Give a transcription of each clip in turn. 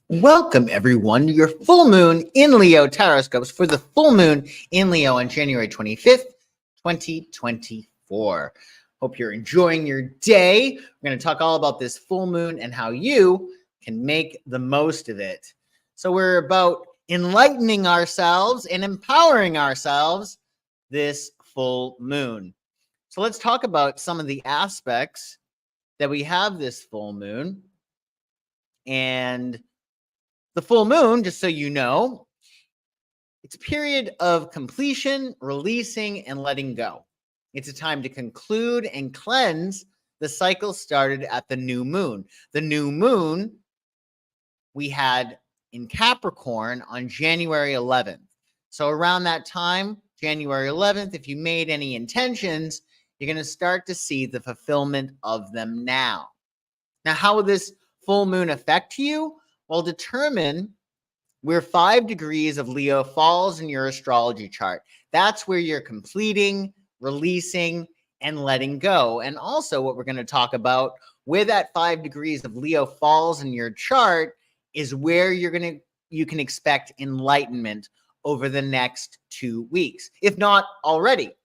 Welcome, everyone, to your full moon in Leo Tarotscopes for the full moon in Leo on January 25th, 2024. Hope you're enjoying your day. We're going to talk all about this full moon and how you can make the most of it. So we're about enlightening ourselves and empowering ourselves this full moon. So let's talk about some of the aspects that we have this full moon. And the full moon, just so you know, it's a period of completion, releasing, and letting go. It's a time to conclude and cleanse the cycle started at the new moon. The new moon we had in Capricorn on January 11th. So around that time, January 11th, if you made any intentions, you're going to start to see the fulfillment of them now. Now, how will this full moon affect you? Well, determine where 5 degrees of Leo falls in your astrology chart. That's where you're completing, releasing, and letting go. And also what we're going to talk about, where that 5 degrees of Leo falls in your chart is where you can expect enlightenment over the next 2 weeks, if not already.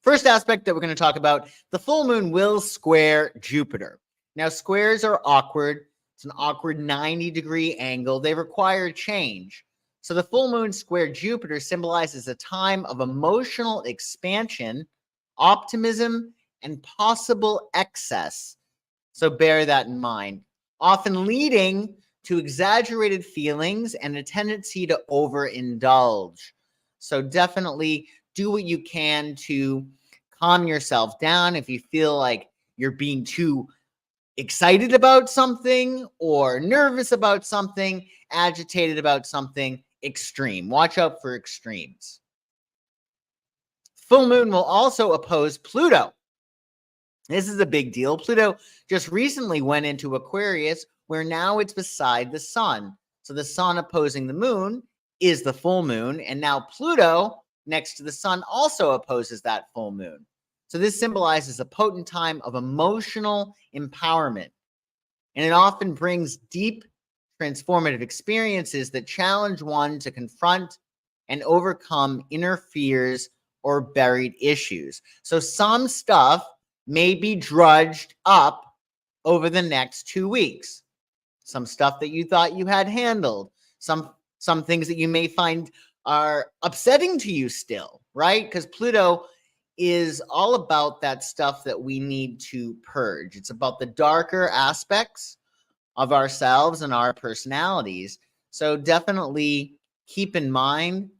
First aspect that we're going to talk about, the full moon will square Jupiter. Now, squares are awkward. It's an awkward 90-degree angle. They require change. So the full moon square Jupiter symbolizes a time of emotional expansion, optimism, and possible excess. So bear that in mind. Often leading to exaggerated feelings and a tendency to overindulge. So definitely do what you can to calm yourself down if you feel like you're being too excited about something or nervous about something, agitated about something, extreme. Watch out for extremes. Full moon will also oppose Pluto. This is a big deal. Pluto just recently went into Aquarius, where now it's beside the sun. So the sun opposing the moon is the full moon, and now Pluto next to the sun also opposes that full moon. So this symbolizes a potent time of emotional empowerment. And it often brings deep transformative experiences that challenge one to confront and overcome inner fears or buried issues. So some stuff may be drudged up over the next 2 weeks. Some stuff that you thought you had handled. Some things that you may find are upsetting to you still, right? Because Pluto is all about that stuff that we need to purge. It's about the darker aspects of ourselves and our personalities. So definitely keep in mind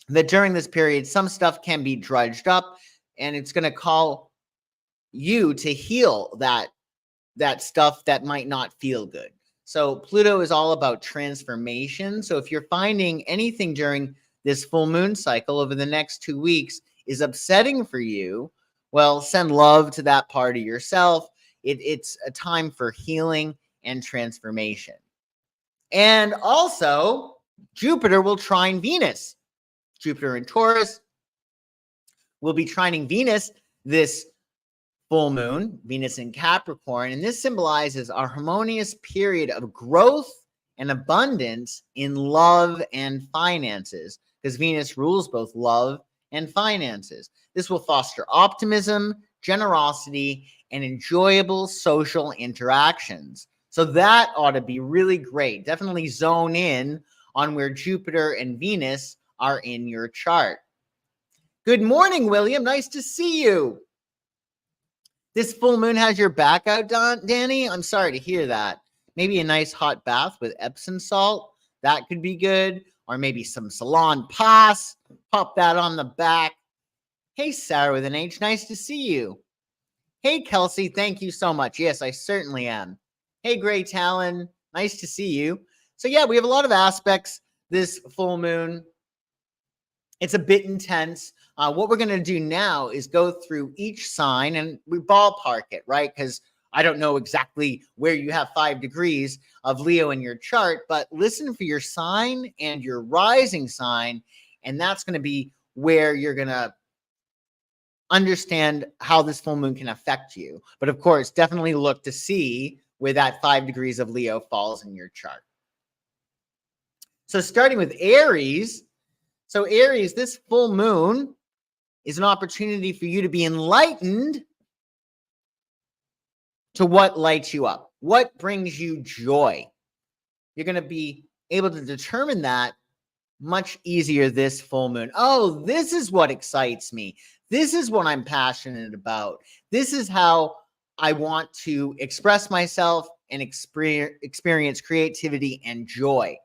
that during this period, some stuff can be drudged up, and it's going to call you to heal that stuff that might not feel good. So Pluto is all about transformation. So if you're finding anything during this full moon cycle over the next 2 weeks is upsetting for you, well, send love to that part of yourself. It's a time for healing and transformation. And also, Jupiter will trine Venus. Jupiter in Taurus will be trining Venus this full moon, Venus in Capricorn, and this symbolizes our harmonious period of growth and abundance in love and finances, because Venus rules both love and finances. This will foster optimism, generosity, and enjoyable social interactions. So that ought to be really great. Definitely zone in on where Jupiter and Venus are in your chart. Good morning, William. Nice to see you. This full moon has your back out, Danny? I'm sorry to hear that. Maybe a nice hot bath with Epsom salt. That could be good. Or maybe some Salon Pass. Pop that on the back. Hey, Sarah with an H. Nice to see you. Hey, Kelsey. Thank you so much. Yes, I certainly am. Hey, Gray Talon. Nice to see you. So, yeah, we have a lot of aspects this full moon. It's a bit intense. What we're going to do now is go through each sign and we ballpark it, right? Because I don't know exactly where you have 5 degrees of Leo in your chart, but listen for your sign and your rising sign, and that's going to be where you're going to understand how this full moon can affect you. But of course, definitely look to see where that 5 degrees of Leo falls in your chart. So starting with Aries. So Aries, this full moon is an opportunity for you to be enlightened to what lights you up, what brings you joy. You're going to be able to determine that much easier this full moon. Oh, this is what excites me. This is what I'm passionate about. This is how I want to express myself and experience creativity and joy.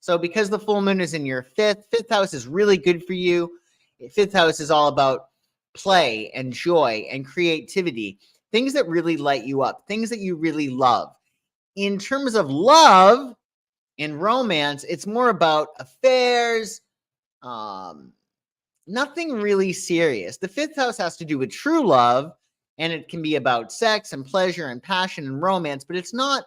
So because the full moon is in your fifth house is really good for you. Fifth house is all about play and joy and creativity, things that really light you up, things that you really love. In terms of love and romance, it's more about affairs, nothing really serious. The fifth house has to do with true love, and it can be about sex and pleasure and passion and romance, but it's not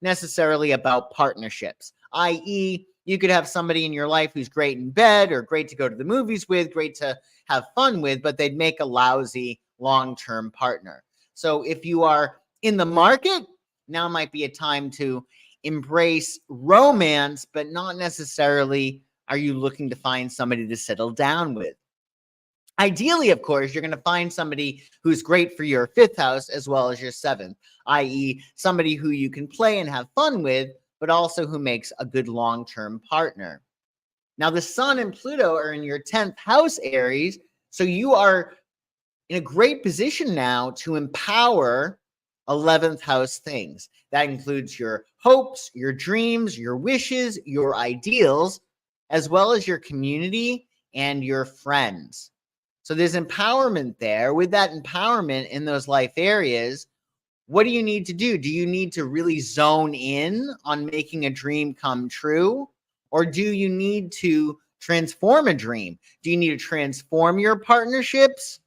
necessarily about partnerships, i.e., you could have somebody in your life who's great in bed or great to go to the movies with, great to have fun with, but they'd make a lousy long-term partner. So if you are in the market, now might be a time to embrace romance, but not necessarily are you looking to find somebody to settle down with. Ideally, of course, you're going to find somebody who's great for your fifth house as well as your seventh, i.e., somebody who you can play and have fun with, but also who makes a good long-term partner. Now, the Sun and Pluto are in your 10th house, Aries, so you are in a great position now to empower 11th house things. That includes your hopes, your dreams, your wishes, your ideals, as well as your community and your friends. So there's empowerment there. With that empowerment in those life areas, what do you need to do? Do you need to really zone in on making a dream come true? Or do you need to transform a dream? Do you need to transform your partnerships?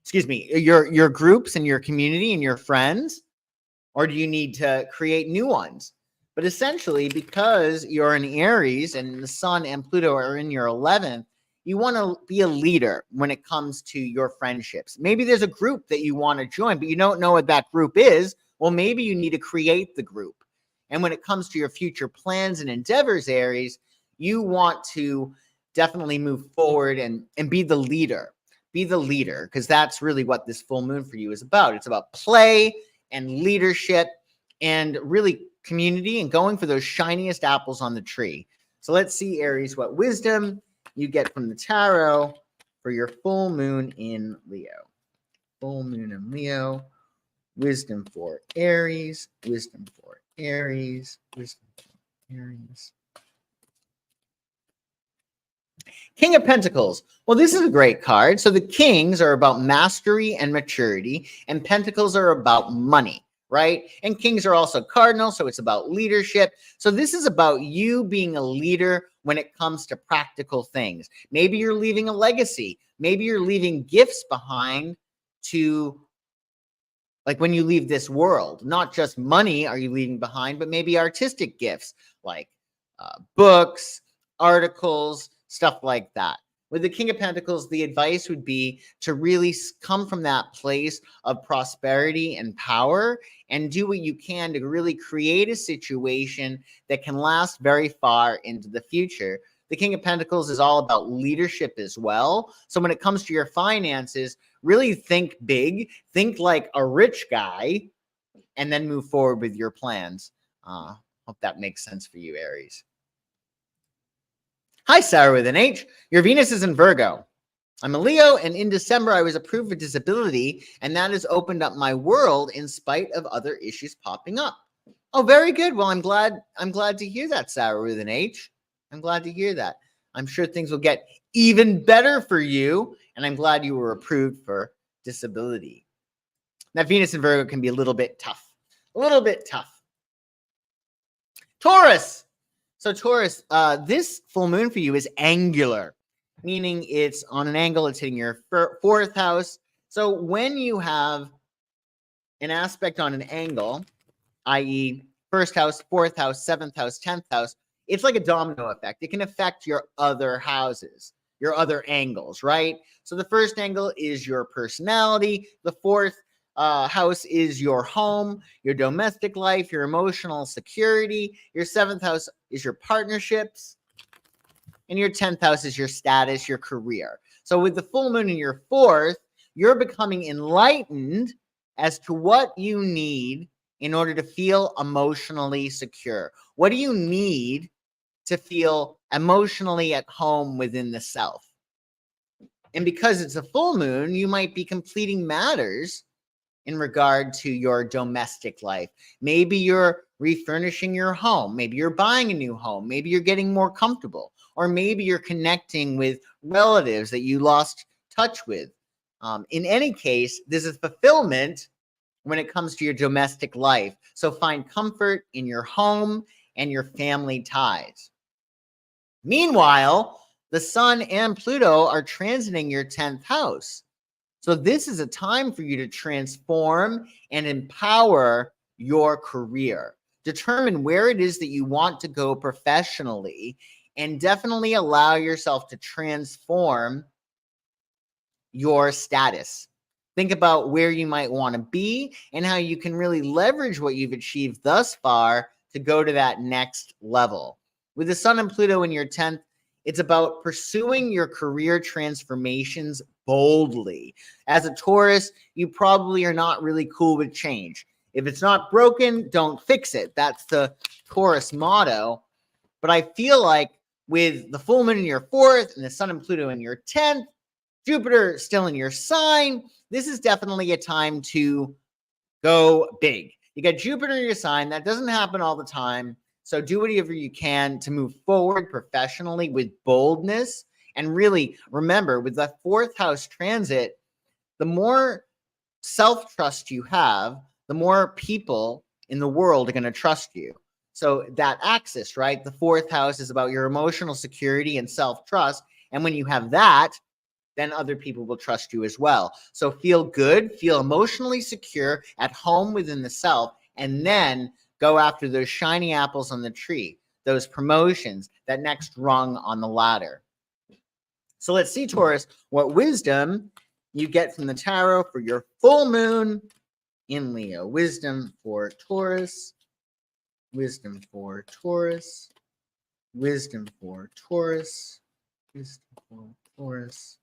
Excuse me, your groups and your community and your friends? Or do you need to create new ones? But essentially, because you're in Aries and the Sun and Pluto are in your 11th, you want to be a leader when it comes to your friendships. Maybe there's a group that you want to join, but you don't know what that group is. Well, maybe you need to create the group. And when it comes to your future plans and endeavors, Aries, you want to definitely move forward and be the leader. Be the leader, because that's really what this full moon for you is about. It's about play and leadership and really community and going for those shiniest apples on the tree. So let's see, Aries, what wisdom you get from the tarot for your full moon in Leo. Full moon in Leo. Wisdom for Aries. Wisdom for Aries. Wisdom for Aries. King of Pentacles. Well, this is a great card. So the kings are about mastery and maturity, and pentacles are about money, right? And kings are also cardinal, so it's about leadership. So this is about you being a leader when it comes to practical things. Maybe you're leaving a legacy. Maybe you're leaving gifts behind to, like when you leave this world, not just money are you leaving behind, but maybe artistic gifts like books, articles, stuff like that. With the King of Pentacles, the advice would be to really come from that place of prosperity and power and do what you can to really create a situation that can last very far into the future. The King of Pentacles is all about leadership as well. So when it comes to your finances, really think big, think like a rich guy, and then move forward with your plans. Hope that makes sense for you, Aries. Hi, Sarah with an H. Your Venus is in Virgo. I'm a Leo, and in December, I was approved for disability, and that has opened up my world in spite of other issues popping up. Oh, very good. Well, I'm glad to hear that, Sarah with an H. I'm glad to hear that. I'm sure things will get even better for you, and I'm glad you were approved for disability. Now, Venus in Virgo can be a little bit tough. A little bit tough. Taurus. So Taurus, this full moon for you is angular, meaning it's on an angle. It's hitting your fourth house. So when you have an aspect on an angle, i.e. first house, fourth house, seventh house, 10th house, it's like a domino effect. It can affect your other houses, your other angles, right? So the first angle is your personality. The fourth house is your home, your domestic life, your emotional security. Your 7th house is your partnerships. And your 10th house is your status, your career. So with the full moon in your 4th, you're becoming enlightened as to what you need in order to feel emotionally secure. What do you need to feel emotionally at home within the self? And because it's a full moon, you might be completing matters in regard to your domestic life. Maybe you're refurnishing your home. Maybe you're buying a new home. Maybe you're getting more comfortable. Or maybe you're connecting with relatives that you lost touch with. In any case, this is fulfillment when it comes to your domestic life. So find comfort in your home and your family ties. Meanwhile, the Sun and Pluto are transiting your 10th house. So this is a time for you to transform and empower your career. Determine where it is that you want to go professionally, and definitely allow yourself to transform your status. Think about where you might want to be and how you can really leverage what you've achieved thus far to go to that next level. With the Sun and Pluto in your 10th, it's about pursuing your career transformations boldly. As a Taurus, you probably are not really cool with change. If it's not broken, don't fix it. That's the Taurus motto. But I feel like with the full moon in your 4th and the Sun and Pluto in your 10th, Jupiter still in your sign, this is definitely a time to go big. You got Jupiter in your sign. That doesn't happen all the time. So do whatever you can to move forward professionally with boldness. And really remember, with the 4th house transit, the more self-trust you have, the more people in the world are going to trust you. So that axis, right? The 4th house is about your emotional security and self-trust. And when you have that, then other people will trust you as well. So feel good, feel emotionally secure at home within the self, and then go after those shiny apples on the tree, those promotions, that next rung on the ladder. So let's see, Taurus, what wisdom you get from the tarot for your full moon in Leo. Wisdom for Taurus. Wisdom for Taurus. Wisdom for Taurus. Wisdom for Taurus.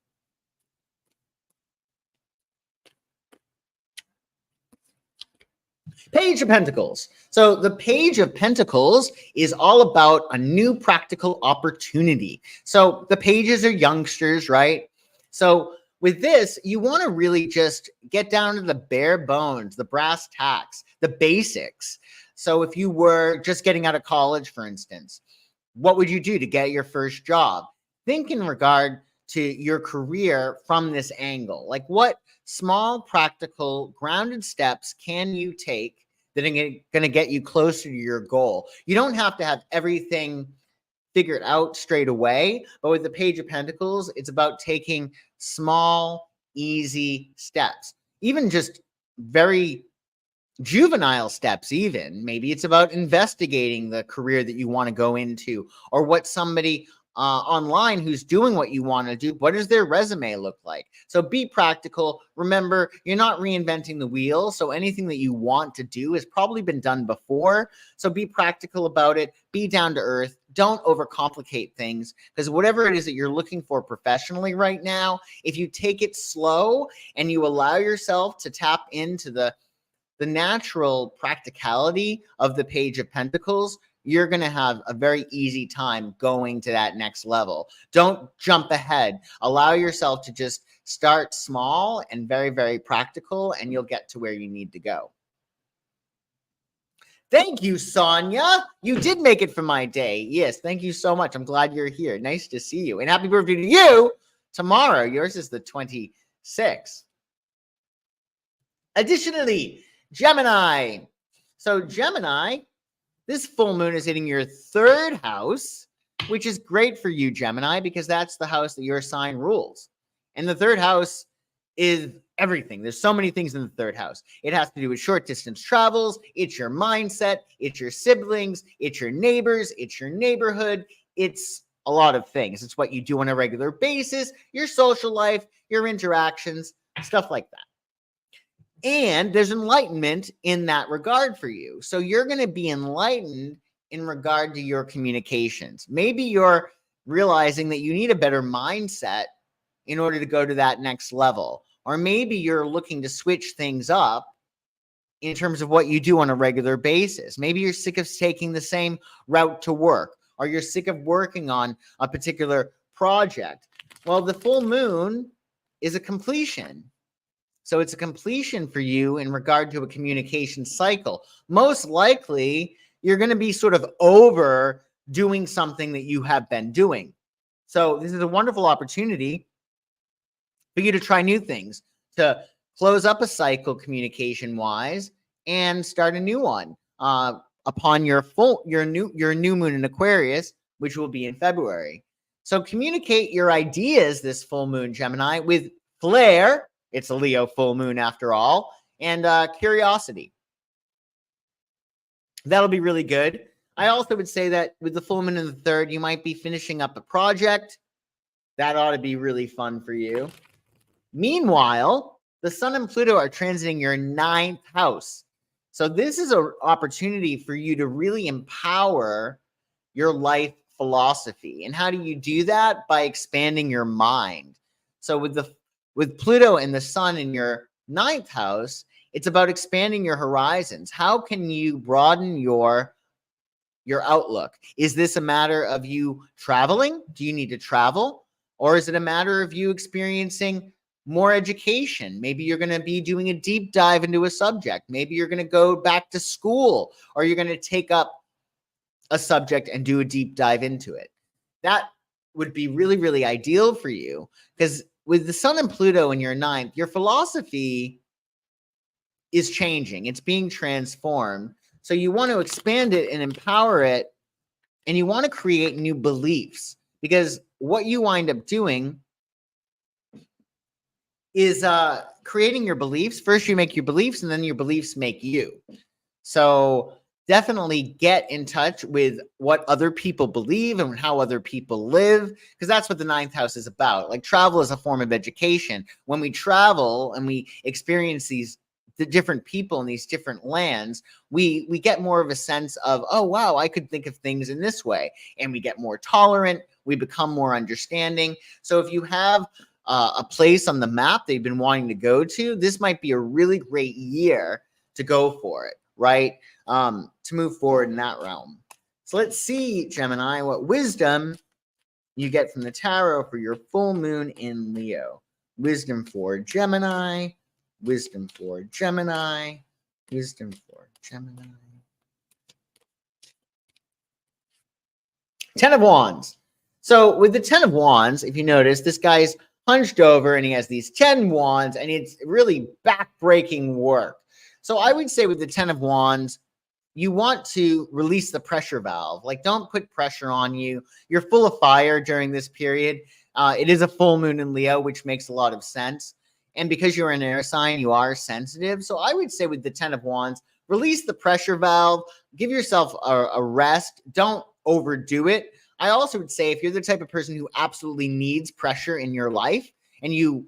Page of Pentacles. So the Page of Pentacles is all about a new practical opportunity. So the pages are youngsters, right? So with this, you want to really just get down to the bare bones, the brass tacks, the basics. So if you were just getting out of college, for instance, what would you do to get your first job? Think in regard to your career from this angle. Like, what small, practical, grounded steps can you take that are going to get you closer to your goal? You don't have to have everything figured out straight away, but with the Page of Pentacles, it's about taking small, easy steps, even just very juvenile steps. Even maybe it's about investigating the career that you want to go into, or what somebody online who's doing what you want to do, what does their resume look like? So be practical. Remember, you're not reinventing the wheel, so anything that you want to do has probably been done before. So be practical about it. Be down to earth. Don't overcomplicate things, because whatever it is that you're looking for professionally right now, if you take it slow and you allow yourself to tap into the natural practicality of the Page of Pentacles, you're going to have a very easy time going to that next level. Don't jump ahead. Allow yourself to just start small and very, very practical, and you'll get to where you need to go. Thank you, Sonia. You did make it for my day. Yes, thank you so much. I'm glad you're here. Nice to see you. And happy birthday to you tomorrow. Yours is the 26th. Additionally, Gemini. So Gemini, this full moon is hitting your 3rd house, which is great for you, Gemini, because that's the house that your sign rules. And the 3rd house is everything. There's so many things in the 3rd house. It has to do with short distance travels. It's your mindset. It's your siblings. It's your neighbors. It's your neighborhood. It's a lot of things. It's what you do on a regular basis, your social life, your interactions, stuff like that. And there's enlightenment in that regard for you. So you're going to be enlightened in regard to your communications. Maybe you're realizing that you need a better mindset in order to go to that next level. Or maybe you're looking to switch things up in terms of what you do on a regular basis. Maybe you're sick of taking the same route to work, or you're sick of working on a particular project. Well, the full moon is a completion. So it's a completion for you in regard to a communication cycle. Most likely, you're going to be sort of over doing something that you have been doing. So this is a wonderful opportunity for you to try new things, to close up a cycle communication-wise and start a new one upon your new moon in Aquarius, which will be in February. So communicate your ideas this full moon, Gemini, with flair. It's a Leo full moon after all, and curiosity. That'll be really good. I also would say that with the full moon in the 3rd, you might be finishing up a project. That ought to be really fun for you. Meanwhile, the Sun and Pluto are transiting your 9th house. So this is an opportunity for you to really empower your life philosophy. And how do you do that? By expanding your mind. So with Pluto and the Sun in your 9th house, it's about expanding your horizons. How can you broaden your outlook? Is this a matter of you traveling? Do you need to travel? Or is it a matter of you experiencing more education? Maybe you're going to be doing a deep dive into a subject. Maybe you're going to go back to school, or you're going to take up a subject and do a deep dive into it. That would be really, really ideal for you, because with the Sun and Pluto in your 9th, your philosophy is changing. It's being transformed. So you want to expand it and empower it, and you want to create new beliefs, because what you wind up doing is creating your beliefs. First, you make your beliefs, and then your beliefs make you. So definitely get in touch with what other people believe and how other people live, because that's what the 9th house is about. Like, travel is a form of education. When we travel and we experience the different people in these different lands, we get more of a sense of, oh, wow, I could think of things in this way. And we get more tolerant. We become more understanding. So if you have a place on the map that you've been wanting to go to, this might be a really great year to go for it, right? To move forward in that realm. So let's see, Gemini, what wisdom you get from the tarot for your full moon in Leo. Wisdom for Gemini, wisdom for Gemini, wisdom for Gemini. 10 of Wands. So with the 10 of Wands, if you notice, this guy's hunched over and he has these 10 wands, and it's really back-breaking work. So I would say with the 10 of Wands, you want to release the pressure valve. Like, don't put pressure on you. You're full of fire during this period. It is a full moon in Leo, which makes a lot of sense. And because you're an air sign, you are sensitive. So I would say with the 10 of Wands, release the pressure valve. Give yourself a rest. Don't overdo it. I also would say if you're the type of person who absolutely needs pressure in your life, and you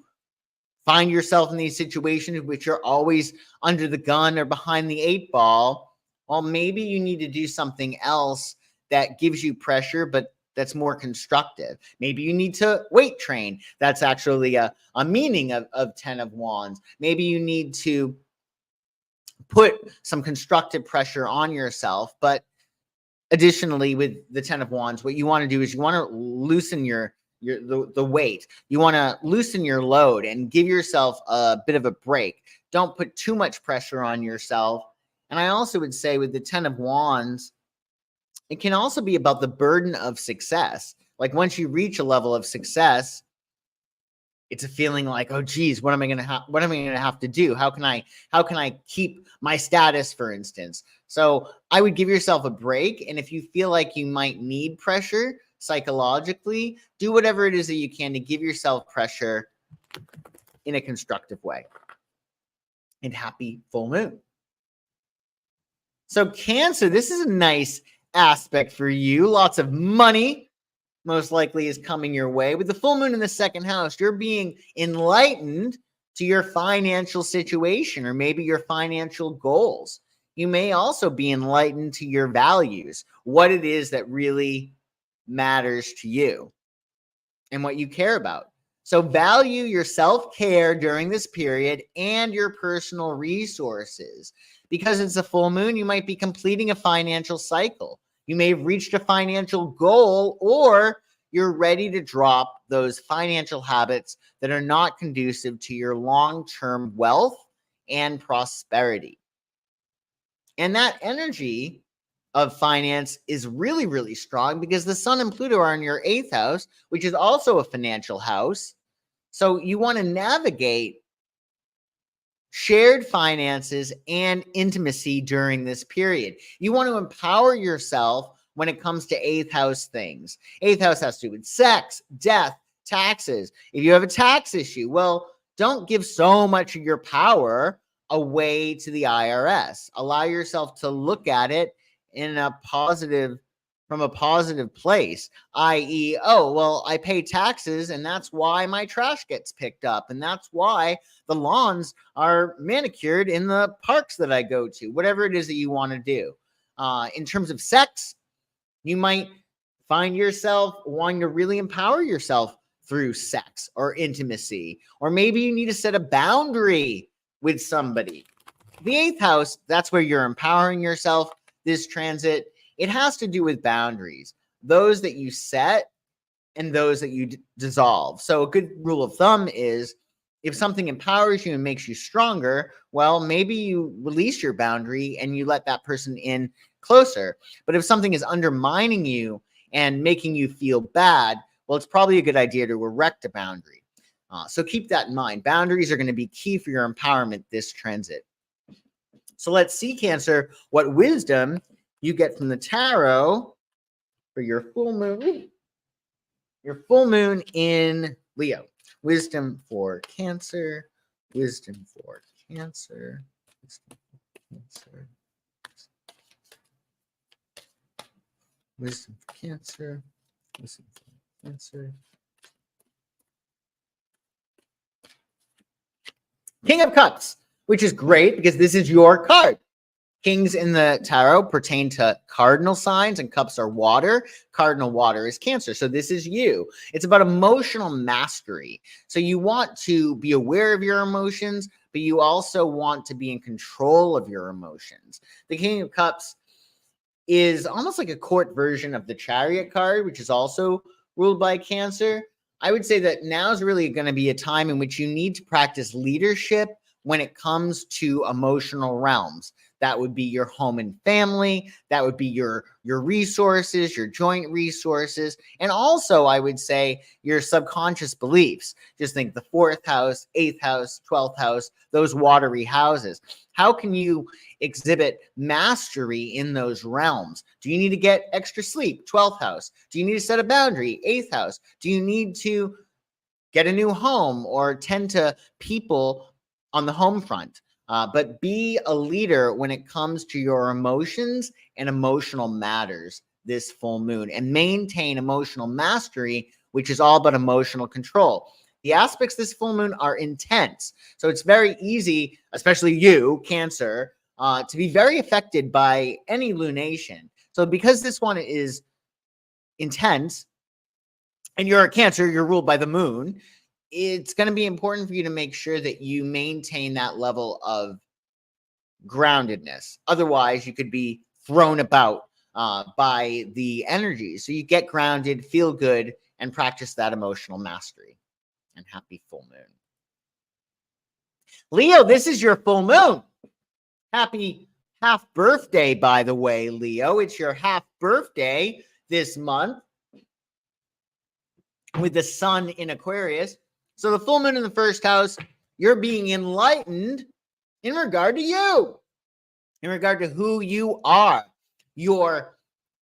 find yourself in these situations in which you're always under the gun or behind the 8 ball, well, maybe you need to do something else that gives you pressure, but that's more constructive. Maybe you need to weight train. That's actually a meaning of 10 of Wands. Maybe you need to put some constructive pressure on yourself. But additionally, with the 10 of Wands, what you want to do is you want to loosen the weight. You want to loosen your load and give yourself a bit of a break. Don't put too much pressure on yourself. And I also would say with the 10 of Wands, it can also be about the burden of success. Like, once you reach a level of success, it's a feeling like, oh, geez, what am I going to have to do? How can I keep my status, for instance? So I would give yourself a break. And if you feel like you might need pressure psychologically, do whatever it is that you can to give yourself pressure in a constructive way. And happy full moon. So Cancer, this is a nice aspect for you. Lots of money most likely is coming your way. With the full moon in the 2nd house, you're being enlightened to your financial situation or maybe your financial goals. You may also be enlightened to your values, what it is that really matters to you and what you care about. So value your self-care during this period and your personal resources. Because it's a full moon, you might be completing a financial cycle. You may have reached a financial goal, or you're ready to drop those financial habits that are not conducive to your long-term wealth and prosperity. And that energy of finance is really, really strong because the Sun and Pluto are in your 8th house, which is also a financial house. So you want to navigate shared finances and intimacy during this period. You want to empower yourself when it comes to 8th house things. 8th house has to do with sex, death, taxes. If you have a tax issue, well, don't give so much of your power away to the IRS. Allow yourself to look at it in a positive, from a positive place, i.e., oh, well, I pay taxes and that's why my trash gets picked up. And that's why the lawns are manicured in the parks that I go to, whatever it is that you want to do. In terms of sex, you might find yourself wanting to really empower yourself through sex or intimacy, or maybe you need to set a boundary with somebody. The 8th house, that's where you're empowering yourself. This transit, it has to do with boundaries, those that you set and those that you dissolve. So a good rule of thumb is if something empowers you and makes you stronger, well, maybe you release your boundary and you let that person in closer. But if something is undermining you and making you feel bad, well, it's probably a good idea to erect a boundary. So keep that in mind. Boundaries are going to be key for your empowerment this transit. So let's see, Cancer, what wisdom you get from the tarot for your full moon. Your full moon in Leo. Wisdom for Cancer. Wisdom for Cancer. Wisdom for Cancer. Wisdom for Cancer. Wisdom for Cancer. King of Cups, which is great because this is your card. Kings in the tarot pertain to cardinal signs, and cups are water. Cardinal water is Cancer. So this is you. It's about emotional mastery. So you want to be aware of your emotions, but you also want to be in control of your emotions. The King of Cups is almost like a court version of the Chariot card, which is also ruled by Cancer. I would say that now is really going to be a time in which you need to practice leadership when it comes to emotional realms. That would be your home and family. That would be your resources, your joint resources. And also, I would say, your subconscious beliefs. Just think the 4th house, 8th house, 12th house, those watery houses. How can you exhibit mastery in those realms? Do you need to get extra sleep? 12th house. Do you need to set a boundary? 8th house. Do you need to get a new home or tend to people on the home front? But be a leader when it comes to your emotions and emotional matters this full moon, and maintain emotional mastery, which is all about emotional control. The aspects this full moon are intense. So it's very easy, especially you, Cancer, to be very affected by any lunation. So because this one is intense and you're a Cancer, you're ruled by the moon, it's going to be important for you to make sure that you maintain that level of groundedness. Otherwise, you could be thrown about by the energy. So you get grounded, feel good, and practice that emotional mastery. And happy full moon. Leo, this is your full moon. Happy half birthday, by the way, Leo. It's your half birthday this month with the sun in Aquarius. So the full moon in the 1st house, you're being enlightened in regard to you, in regard to who you are, your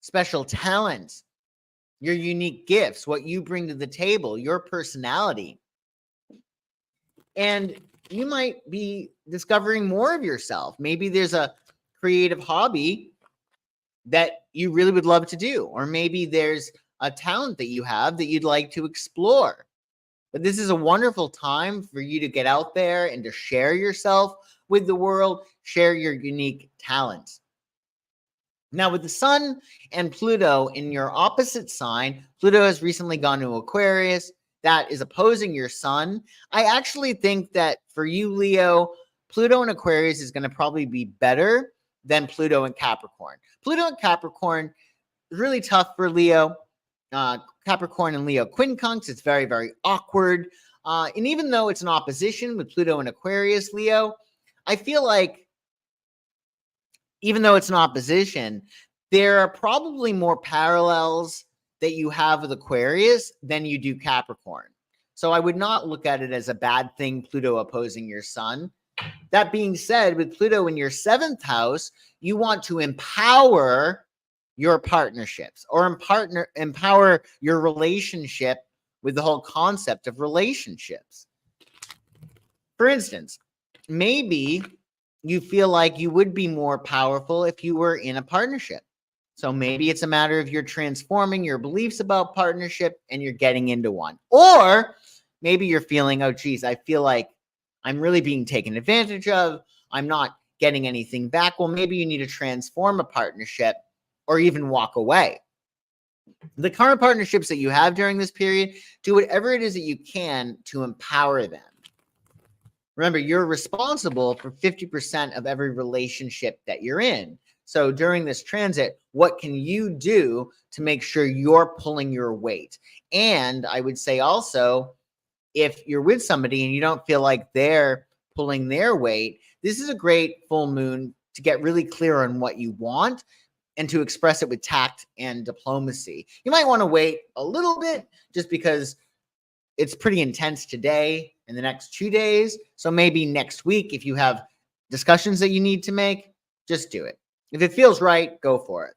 special talents, your unique gifts, what you bring to the table, your personality. And you might be discovering more of yourself. Maybe there's a creative hobby that you really would love to do, or maybe there's a talent that you have that you'd like to explore. But this is a wonderful time for you to get out there and to share yourself with the world, share your unique talents. Now, with the Sun and Pluto in your opposite sign, Pluto has recently gone to Aquarius. That is opposing your Sun. I actually think that for you, Leo, Pluto in Aquarius is going to probably be better than Pluto in Capricorn. Pluto in Capricorn is really tough for Leo. Capricorn and Leo quincunx. It's very, very awkward. And even though it's an opposition with Pluto and Aquarius, Leo, I feel like even though it's an opposition, there are probably more parallels that you have with Aquarius than you do Capricorn. So I would not look at it as a bad thing, Pluto opposing your Sun. That being said, with Pluto in your 7th house, you want to empower your partnerships or empower your relationship with the whole concept of relationships. For instance, maybe you feel like you would be more powerful if you were in a partnership. So maybe it's a matter of you're transforming your beliefs about partnership and you're getting into one. Or maybe you're feeling, oh, geez, I feel like I'm really being taken advantage of. I'm not getting anything back. Well, maybe you need to transform a partnership or even walk away. The current partnerships that you have during this period, do whatever it is that you can to empower them. Remember, you're responsible for 50% of every relationship that you're in. So during this transit, what can you do to make sure you're pulling your weight? And I would say also, if you're with somebody and you don't feel like they're pulling their weight, this is a great full moon to get really clear on what you want and to express it with tact and diplomacy. You might want to wait a little bit just because it's pretty intense today and the next 2 days. So maybe next week, if you have discussions that you need to make, just do it. If it feels right, go for it.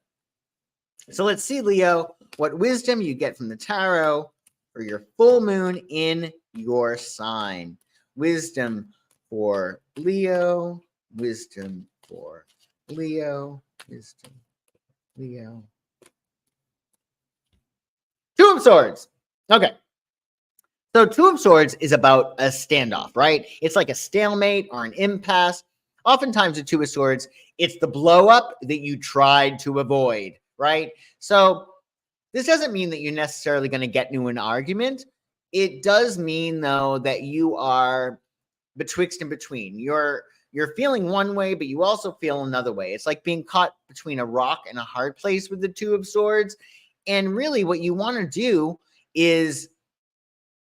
So let's see, Leo, what wisdom you get from the tarot for your full moon in your sign. Wisdom for Leo, wisdom for Leo, wisdom, Leo. Two of Swords. Okay. So Two of Swords is about a standoff, right? It's like a stalemate or an impasse. Oftentimes with Two of Swords, it's the blow up that you tried to avoid, right? So this doesn't mean that you're necessarily going to get into an argument. It does mean, though, that you are betwixt and between. You're feeling one way, but you also feel another way. It's like being caught between a rock and a hard place with the Two of Swords. And really what you want to do is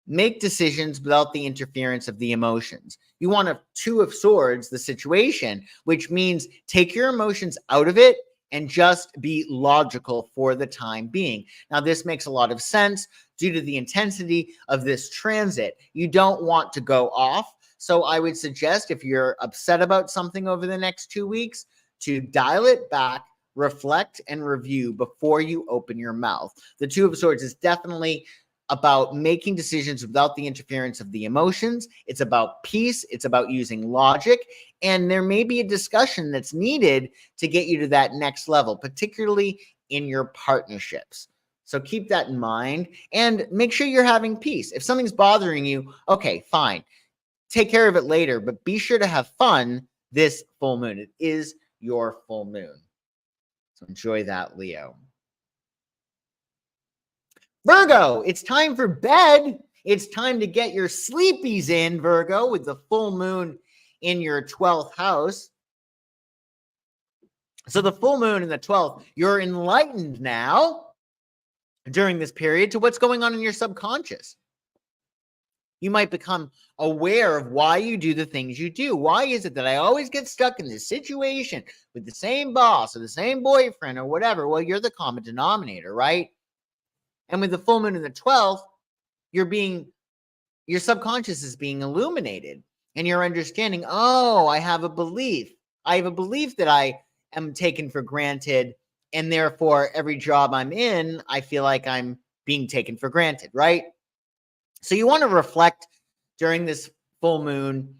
make decisions without the interference of the emotions. You want a Two of Swords, the situation, which means take your emotions out of it and just be logical for the time being. Now, this makes a lot of sense due to the intensity of this transit. You don't want to go off. So I would suggest if you're upset about something over the next 2 weeks, to dial it back, reflect, and review before you open your mouth. The Two of Swords is definitely about making decisions without the interference of the emotions. It's about peace. It's about using logic. And there may be a discussion that's needed to get you to that next level, particularly in your partnerships. So keep that in mind and make sure you're having peace. If something's bothering you, okay, fine. Take care of it later, but be sure to have fun this full moon. It is your full moon. So enjoy that, Leo. Virgo, it's time for bed. It's time to get your sleepies in, Virgo, with the full moon in your 12th house. So the full moon in the 12th, you're enlightened now during this period to what's going on in your subconscious. You might become aware of why you do the things you do. Why is it that I always get stuck in this situation with the same boss or the same boyfriend or whatever? Well, you're the common denominator, right? And with the full moon in the 12th, your subconscious is being illuminated and you're understanding, oh, I have a belief. I have a belief that I am taken for granted. And therefore, every job I'm in, I feel like I'm being taken for granted, right? So you want to reflect during this full moon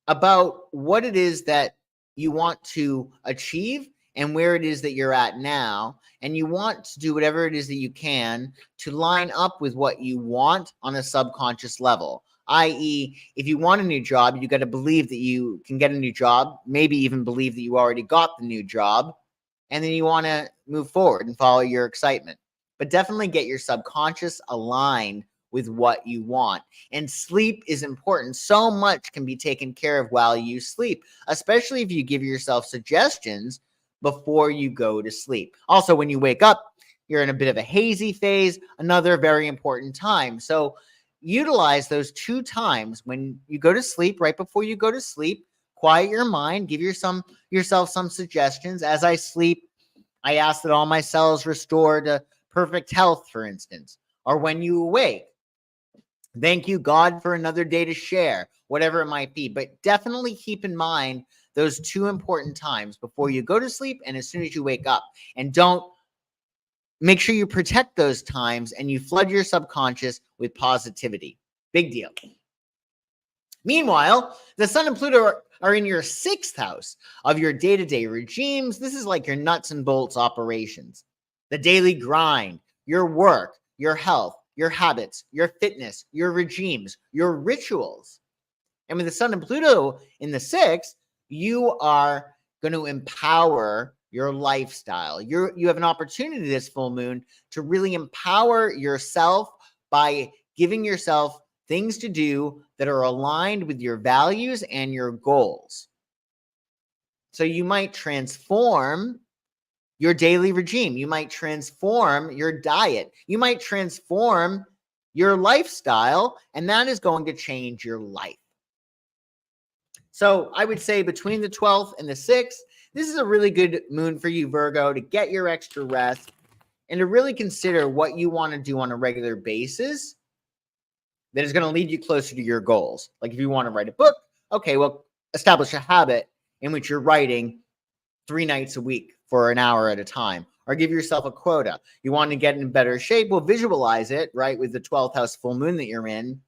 about what it is that you want to achieve and where it is that you're at now. And you want to do whatever it is that you can to line up with what you want on a subconscious level. I.e., if you want a new job, you got to believe that you can get a new job, maybe even believe that you already got the new job, and then you want to move forward and follow your excitement. But definitely get your subconscious aligned with what you want. And sleep is important. So much can be taken care of while you sleep, especially if you give yourself suggestions before you go to sleep. Also, when you wake up, you're in a bit of a hazy phase, another very important time. So utilize those 2 times when you go to sleep, right before you go to sleep, quiet your mind, give yourself some suggestions. As I sleep, I ask that all my cells restore to perfect health, for instance. Or when you awake, thank you, God, for another day to share, whatever it might be. But definitely keep in mind those 2 important times before you go to sleep and as soon as you wake up. And make sure you protect those times and you flood your subconscious with positivity. Big deal. Meanwhile, the Sun and Pluto are in your 6th house of your day-to-day regimes. This is like your nuts and bolts operations, the daily grind, your work, your health, your habits, your fitness, your regimes, your rituals. And with the Sun and Pluto in the 6th, you are going to empower your lifestyle. You have an opportunity this full moon to really empower yourself by giving yourself things to do that are aligned with your values and your goals. So you might transform your daily regime. You might transform your diet. You might transform your lifestyle, and that is going to change your life. So I would say between the 12th and the 6th, this is a really good moon for you, Virgo, to get your extra rest and to really consider what you want to do on a regular basis that is going to lead you closer to your goals. Like if you want to write a book, okay, well, establish a habit in which you're writing 3 nights a week for an hour at a time, or give yourself a quota. You want to get in better shape, well, visualize it, right, with the 12th house full moon that you're in.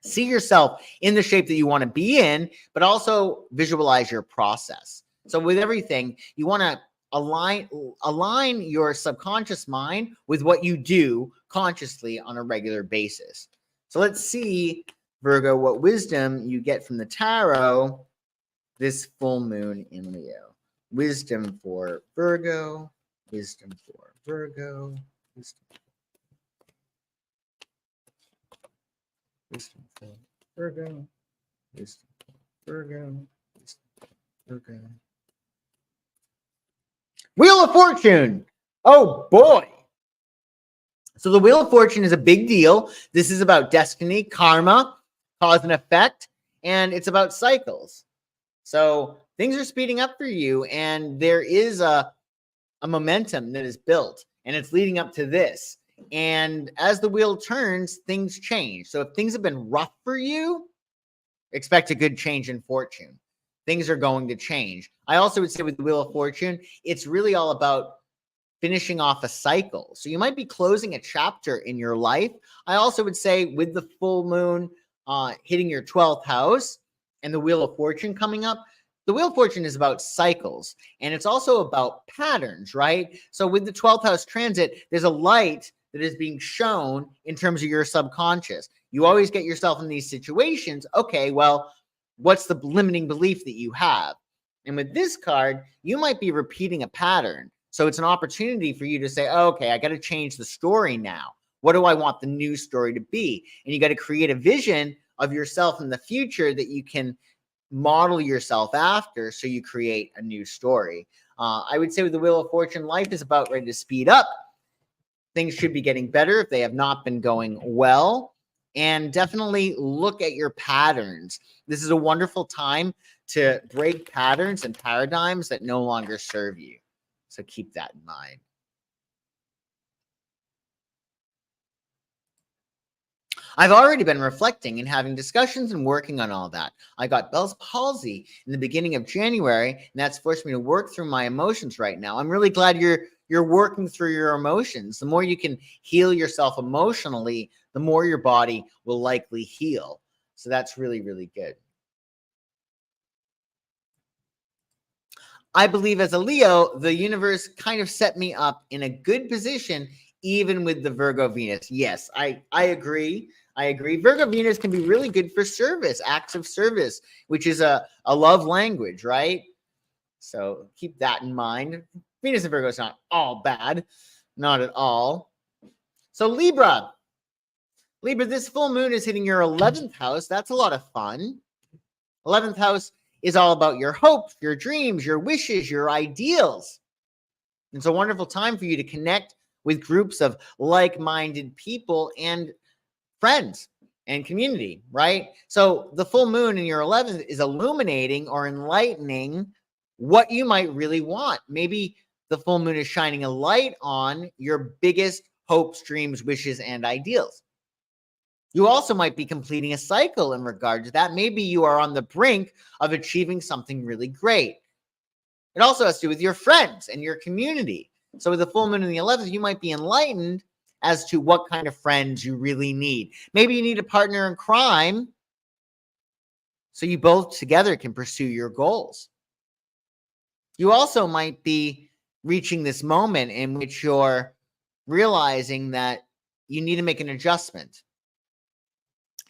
See yourself in the shape that you want to be in, but also visualize your process. So with everything, you want to align your subconscious mind with what you do consciously on a regular basis. So let's see, Virgo, what wisdom you get from the tarot this full moon in Leo. Wisdom for Virgo, wisdom for Virgo, wisdom for Virgo, wisdom for Virgo, wisdom for Virgo. Wheel of Fortune. Oh boy. So the Wheel of Fortune is a big deal. This is about destiny, karma, cause and effect, and it's about cycles. So things are speeding up for you, and there is a momentum that is built, and it's leading up to this. And as the wheel turns, things change. So if things have been rough for you, expect a good change in fortune. Things are going to change. I also would say with the Wheel of Fortune, it's really all about finishing off a cycle. So you might be closing a chapter in your life. I also would say with the full moon hitting your 12th house and the Wheel of Fortune coming up, the Wheel of Fortune is about cycles, and it's also about patterns, right? So with the 12th house transit, there's a light that is being shown in terms of your subconscious. You always get yourself in these situations. Okay, well, what's the limiting belief that you have? And with this card, you might be repeating a pattern. So it's an opportunity for you to say, oh, okay, I got to change the story now. What do I want the new story to be? And you got to create a vision of yourself in the future that you can model yourself after, so you create a new story. I would say with the Wheel of Fortune, life is about ready to speed up. Things should be getting better if they have not been going well. And definitely look at your patterns. This is a wonderful time to break patterns and paradigms that no longer serve you. So keep that in mind. I've already been reflecting and having discussions and working on all that. I got Bell's palsy in the beginning of January, and that's forced me to work through my emotions right now. I'm really glad you're working through your emotions. The more you can heal yourself emotionally, the more your body will likely heal. So that's really, really good. I believe as a Leo, the universe kind of set me up in a good position, even with the Virgo Venus. Yes, I agree. I agree. Virgo Venus can be really good for service, acts of service, which is a love language, right? So keep that in mind. Venus and Virgo is not all bad, not at all. So Libra, this full moon is hitting your 11th house. That's a lot of fun. 11th house is all about your hopes, your dreams, your wishes, your ideals. It's a wonderful time for you to connect with groups of like-minded people and friends and community, right? So the full moon in your 11th is illuminating or enlightening what you might really want. Maybe the full moon is shining a light on your biggest hopes, dreams, wishes, and ideals. You also might be completing a cycle in regard to that. Maybe you are on the brink of achieving something really great. It also has to do with your friends and your community. So with the full moon in the 11th, you might be enlightened as to what kind of friends you really need. Maybe you need a partner in crime so you both together can pursue your goals. You also might be reaching this moment in which you're realizing that you need to make an adjustment.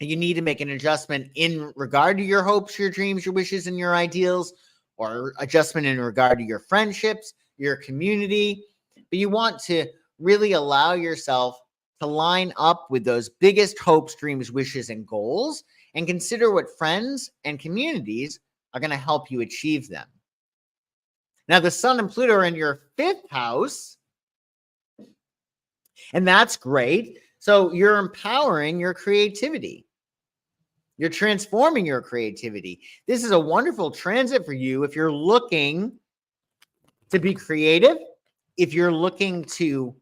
You need to make an adjustment in regard to your hopes, your dreams, your wishes, and your ideals, or adjustment in regard to your friendships, your community. But you want to really allow yourself to line up with those biggest hopes, dreams, wishes, and goals, and consider what friends and communities are going to help you achieve them. Now, the Sun and Pluto are in your 5th house, and that's great. So you're empowering your creativity. You're transforming your creativity. This is a wonderful transit for you if you're looking to be creative, if you're looking to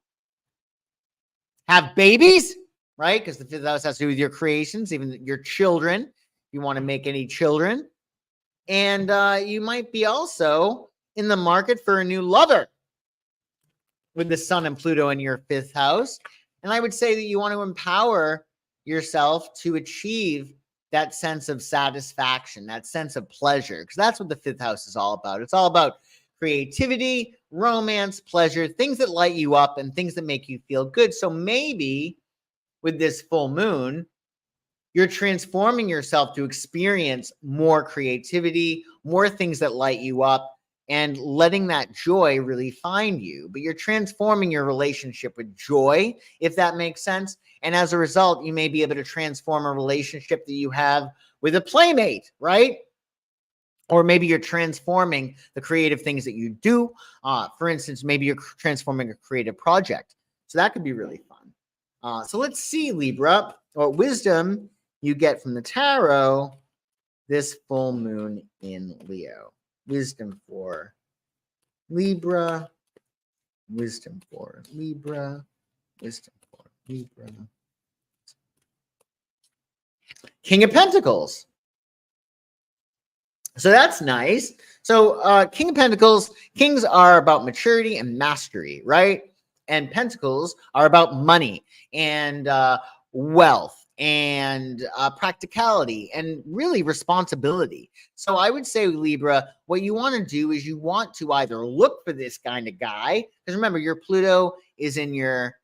have babies, right? Because the 5th house has to do with your creations, even your children. You want to make any children. And you might be also in the market for a new lover with the Sun and Pluto in your 5th house. And I would say that you want to empower yourself to achieve that sense of satisfaction, that sense of pleasure, because that's what the 5th house is all about. It's all about creativity, romance, pleasure, things that light you up and things that make you feel good. So maybe with this full moon, you're transforming yourself to experience more creativity, more things that light you up, and letting that joy really find you. But you're transforming your relationship with joy, if that makes sense. And as a result, you may be able to transform a relationship that you have with a playmate, right? Or maybe you're transforming the creative things that you do. For instance, maybe you're transforming a creative project. So that could be really fun. So let's see, Libra, what wisdom you get from the tarot this full moon in Leo. Wisdom for Libra. Wisdom for Libra. Wisdom for Libra. King of Pentacles. So that's nice. So King of Pentacles, kings are about maturity and mastery, right? And pentacles are about money and wealth and practicality and really responsibility. So I would say, Libra, what you want to do is you want to either look for this kind of guy, because remember, your Pluto is in your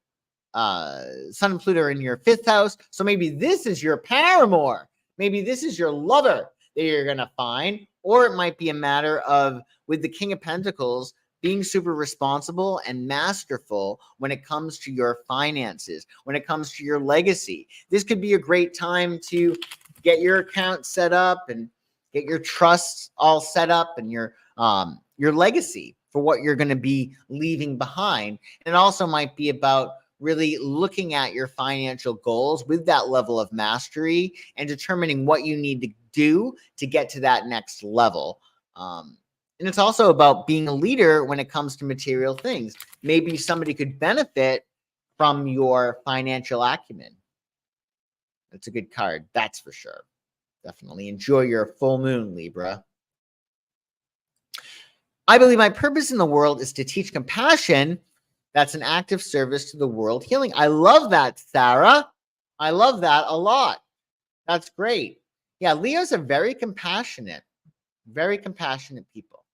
Sun and Pluto are in your 5th house. So maybe this is your paramour. Maybe this is your lover that you're going to find. Or it might be a matter of, with the King of Pentacles, being super responsible and masterful when it comes to your finances, when it comes to your legacy. This could be a great time to get your account set up and get your trusts all set up and your legacy for what you're going to be leaving behind. And it also might be about really looking at your financial goals with that level of mastery and determining what you need to do to get to that next level. And it's also about being a leader when it comes to material things. Maybe somebody could benefit from your financial acumen. That's a good card, that's for sure. Definitely enjoy your full moon, Libra. I believe my purpose in the world is to teach compassion. That's an act of service to the world healing. I love that, Sarah. I love that a lot. That's great. Yeah, Leos are very compassionate people.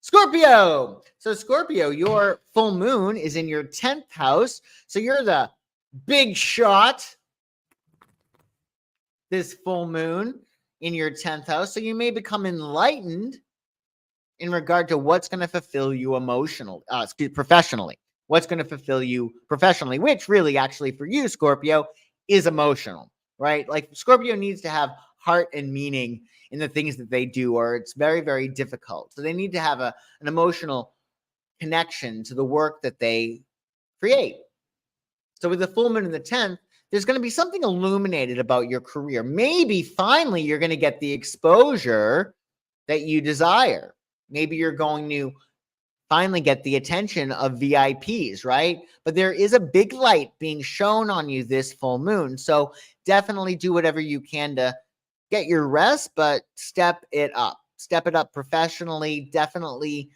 Scorpio. So Scorpio, your full moon is in your 10th house. So you're the big shot this full moon in your 10th house. So you may become enlightened in regard to what's going to fulfill you professionally. What's going to fulfill you professionally, which really actually for you, Scorpio, is emotional, right? Like Scorpio needs to have heart and meaning in the things that they do, or it's very, very difficult. So they need to have an emotional connection to the work that they create. So with the full moon in the 10th, there's going to be something illuminated about your career. Maybe finally you're going to get the exposure that you desire. Maybe you're going to finally get the attention of VIPs, right? But there is a big light being shown on you this full moon. So definitely do whatever you can to get your rest, but step it up. Step it up professionally. Definitely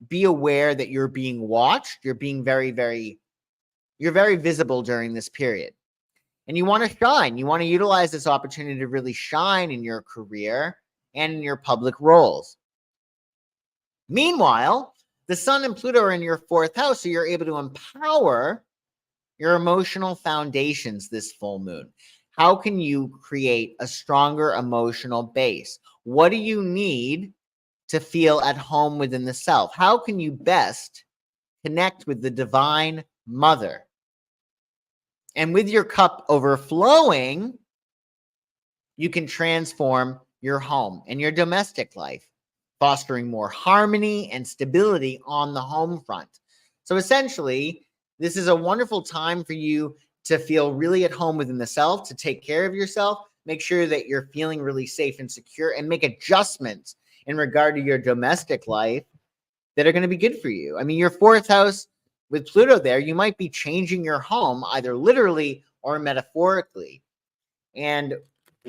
be aware that you're being watched. You're being you're very visible during this period. And you want to shine. You want to utilize this opportunity to really shine in your career and in your public roles. Meanwhile, the Sun and Pluto are in your 4th house, so you're able to empower your emotional foundations this full moon. How can you create a stronger emotional base? What do you need to feel at home within the self? How can you best connect with the Divine Mother? And with your cup overflowing, you can transform your home and your domestic life, fostering more harmony and stability on the home front. So essentially, this is a wonderful time for you to feel really at home within the self, to take care of yourself, make sure that you're feeling really safe and secure, and make adjustments in regard to your domestic life that are going to be good for you. I mean, your 4th house with Pluto there, you might be changing your home either literally or metaphorically. And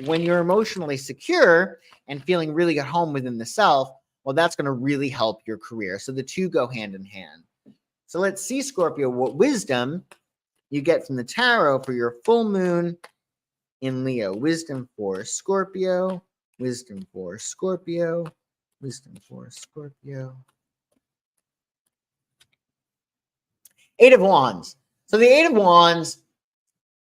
when you're emotionally secure and feeling really at home within the self, well, that's going to really help your career. So the two go hand in hand. So let's see, Scorpio, what wisdom you get from the tarot for your full moon in Leo. Wisdom for Scorpio. Wisdom for Scorpio. Wisdom for Scorpio. 8 of Wands. So the 8 of Wands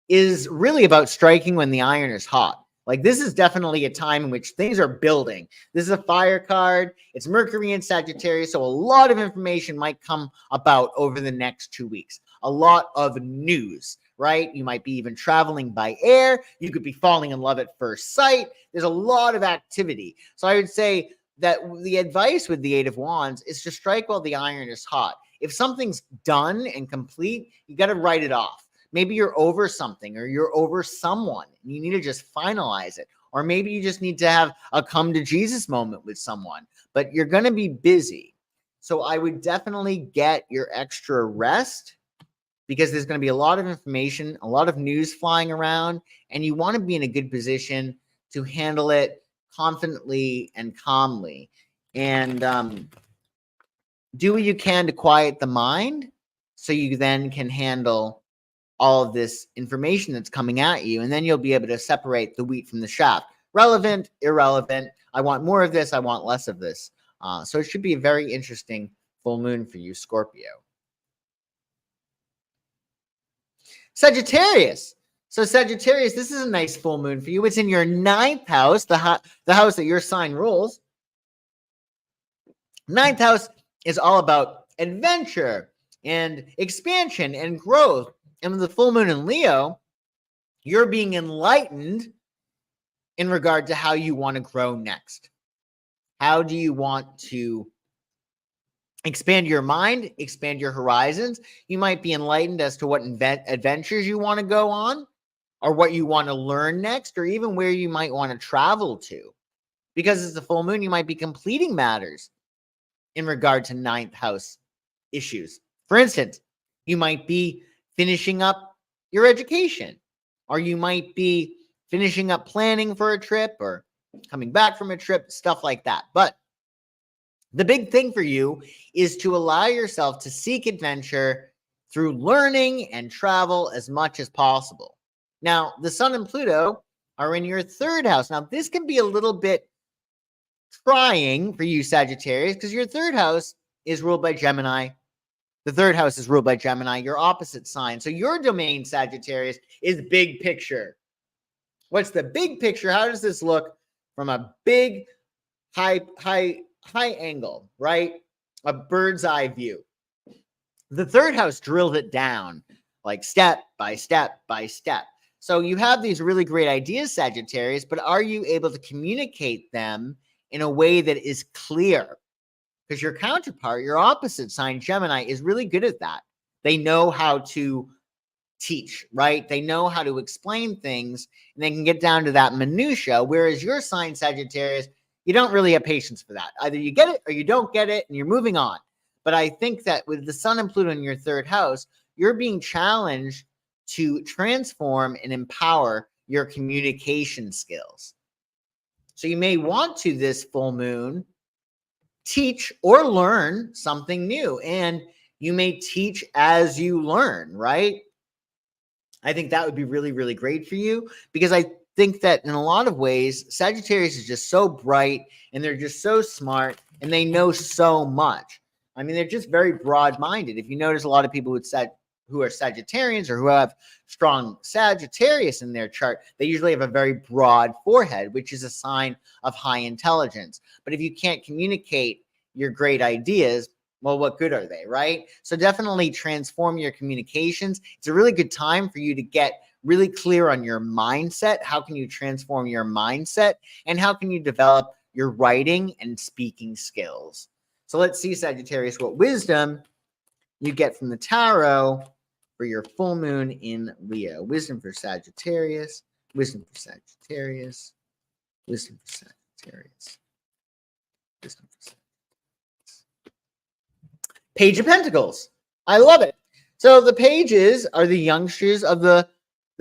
is really about striking when the iron is hot. Like this is definitely a time in which things are building. This is a fire card. It's Mercury in Sagittarius. So a lot of information might come about over the next 2 weeks. A lot of news, right? You might be even traveling by air. You could be falling in love at first sight. There's a lot of activity. So I would say that the advice with the 8 of Wands is to strike while the iron is hot. If something's done and complete, you got to write it off. Maybe you're over something or you're over someone and you need to just finalize it. Or maybe you just need to have a come to Jesus moment with someone, but you're going to be busy. So I would definitely get your extra rest because there's going to be a lot of information, a lot of news flying around, and you want to be in a good position to handle it confidently and calmly. And do what you can to quiet the mind so you then can handle all of this information that's coming at you, and then you'll be able to separate the wheat from the chaff. Relevant, irrelevant. I want more of this. I want less of this. So it should be a very interesting full moon for you, Scorpio. Sagittarius. So Sagittarius, this is a nice full moon for you. It's in your 9th house, the house that your sign rules. 9th house is all about adventure and expansion and growth. And with the full moon in Leo, you're being enlightened in regard to how you want to grow next. How do you want to expand your mind, expand your horizons? You might be enlightened as to what adventures you want to go on, or what you want to learn next, or even where you might want to travel to. Because it's a full moon, you might be completing matters in regard to 9th house issues. For instance, you might be finishing up your education, or you might be finishing up planning for a trip or coming back from a trip, stuff like that. But the big thing for you is to allow yourself to seek adventure through learning and travel as much as possible. Now, the Sun and Pluto are in your 3rd house. Now, this can be a little bit trying for you, Sagittarius, because your third house is ruled by Gemini. The third house is ruled by Gemini, your opposite sign. So your domain, Sagittarius, is big picture. What's the big picture? How does this look from a big, high angle, right? A bird's eye view. The third house drilled it down, like step by step by step. So you have these really great ideas, Sagittarius, but are you able to communicate them in a way that is clear? Because your counterpart, your opposite sign, Gemini, is really good at that. They know how to teach, right? They know how to explain things, and they can get down to that minutia, whereas your sign, Sagittarius, you don't really have patience for that. Either you get it or you don't get it, and you're moving on. But I think that with the Sun and Pluto in your third house, you're being challenged to transform and empower your communication skills. So you may want to, this full moon, teach or learn something new. And you may teach as you learn, right? I think that would be really, really great for you, because I think that in a lot of ways, Sagittarius is just so bright and they're just so smart and they know so much. I mean, they're just very broad-minded. If you notice, a lot of people who are Sagittarians or who have strong Sagittarius in their chart, they usually have a very broad forehead, which is a sign of high intelligence. But if you can't communicate your great ideas, well, what good are they, right? So definitely transform your communications. It's a really good time for you to get really clear on your mindset. How can you transform your mindset? And how can you develop your writing and speaking skills? So let's see, Sagittarius, what wisdom you get from the tarot for your full moon in Leo. Wisdom for Sagittarius. Wisdom for Sagittarius. Wisdom for Sagittarius. Wisdom for Sagittarius. Page of Pentacles. I love it. So the pages are the youngsters of the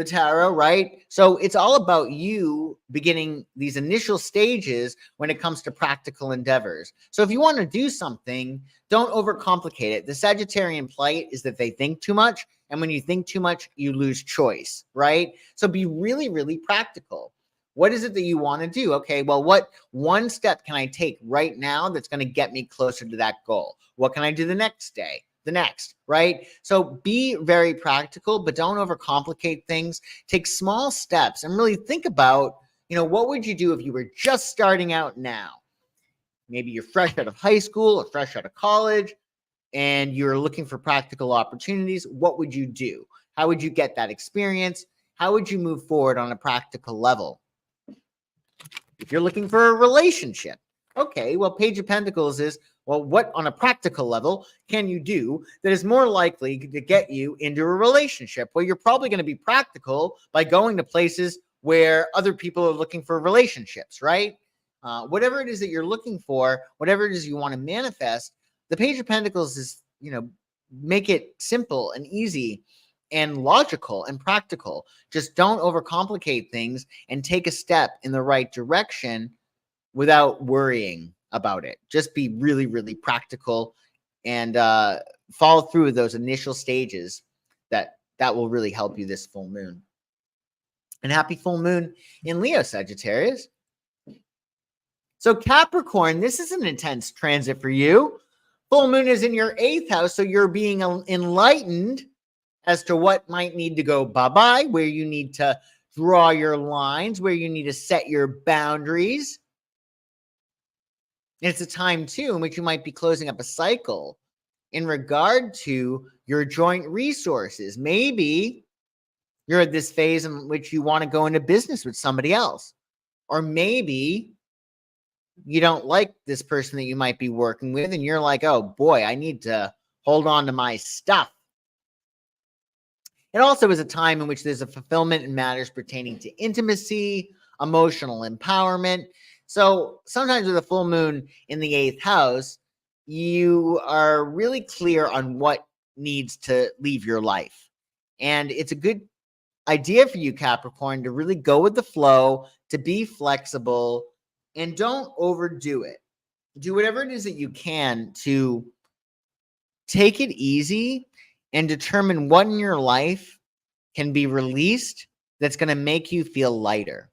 tarot, right? So it's all about you beginning these initial stages when it comes to practical endeavors. So if you want to do something, don't overcomplicate it. The Sagittarian plight is that they think too much. And when you think too much, you lose choice, right? So be really, really practical. What is it that you want to do? Okay, well, what one step can I take right now that's going to get me closer to that goal? What can I do the next day? The next, right? So be very practical, but don't overcomplicate things. Take small steps and really think about, what would you do if you were just starting out now? Maybe you're fresh out of high school or fresh out of college and you're looking for practical opportunities. What would you do? How would you get that experience? How would you move forward on a practical level? If you're looking for a relationship, okay, well, Page of Pentacles is, well, what on a practical level can you do that is more likely to get you into a relationship? Well, you're probably going to be practical by going to places where other people are looking for relationships, right? Whatever it is that you're looking for, whatever it is you want to manifest, the Page of Pentacles is, make it simple and easy and logical and practical. Just don't overcomplicate things and take a step in the right direction without worrying about it. Just be really, really practical and follow through with those initial stages that will really help you this full moon. And happy full moon in Leo, Sagittarius. So Capricorn, this is an intense transit for you. Full moon is in your 8th house, so you're being enlightened as to what might need to go bye-bye, where you need to draw your lines, where you need to set your boundaries. And it's a time, too, in which you might be closing up a cycle in regard to your joint resources. Maybe you're at this phase in which you want to go into business with somebody else. Or maybe you don't like this person that you might be working with, and you're like, oh, boy, I need to hold on to my stuff. It also is a time in which there's a fulfillment in matters pertaining to intimacy, emotional empowerment. So sometimes with a full moon in the 8th house, you are really clear on what needs to leave your life. And it's a good idea for you, Capricorn, to really go with the flow, to be flexible, and don't overdo it. Do whatever it is that you can to take it easy and determine what in your life can be released that's going to make you feel lighter.